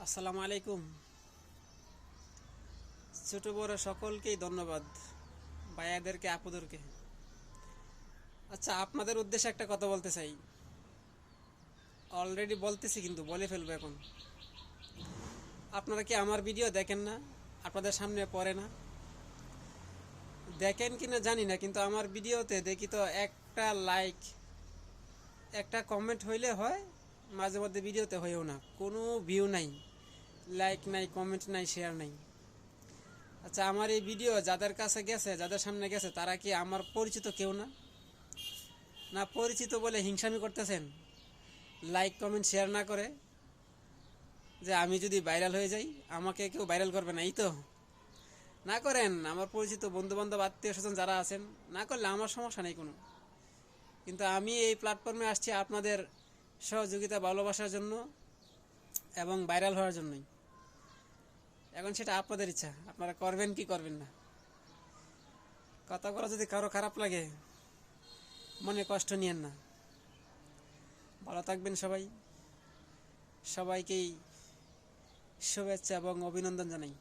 আসসালামু আলাইকুম। ছোট বড় সকলকেই ধন্যবাদ, ভাইয়াদেরকে আপুদেরকে। আচ্ছা, আপনাদের উদ্দেশ্যে একটা কথা বলতে চাই। অলরেডি বলতেছি কিন্তু বলে ফেলবো এখন। আপনারা কি আমার ভিডিও দেখেন না? আপনাদের সামনে পড়ে না? দেখেন কি না জানি না, কিন্তু আমার ভিডিওতে দেখি তো একটা লাইক, একটা কমেন্ট হইলে হয়, মাঝে মধ্যে ভিডিওতে হয়েও না। কোনো ভিউ নাই, লাইক নাই, কমেন্ট নাই, শেয়ার নাই। আচ্ছা, আমার এই ভিডিও যাদের কাছে গেছে, যাদের সামনে গেছে, তারা কি আমার পরিচিত কেউ না? না পরিচিত বলে হিংসামি করতেছেন? লাইক কমেন্ট শেয়ার না করে, যে আমি যদি ভাইরাল হয়ে যাই আমাকে কেউ ভাইরাল করবে না, এই তো? না করেন, আমার পরিচিত বন্ধু বান্ধব আত্মীয় স্বজন যারা আছেন, না করলে আমার সমস্যা নেই কোনো। কিন্তু আমি এই প্ল্যাটফর্মে আসছি আপনাদের সহযোগিতা ভালোবাসার জন্য এবং ভাইরাল হওয়ার জন্যই। এখন সেটা আপনাদের ইচ্ছা, আপনারা করবেন কি করবেন না। কথা বলা যদি কারো খারাপ লাগে, মনে কষ্ট নিয়েন না। ভালো থাকবেন সবাই। সবাইকেই শুভেচ্ছা এবং অভিনন্দন জানাই।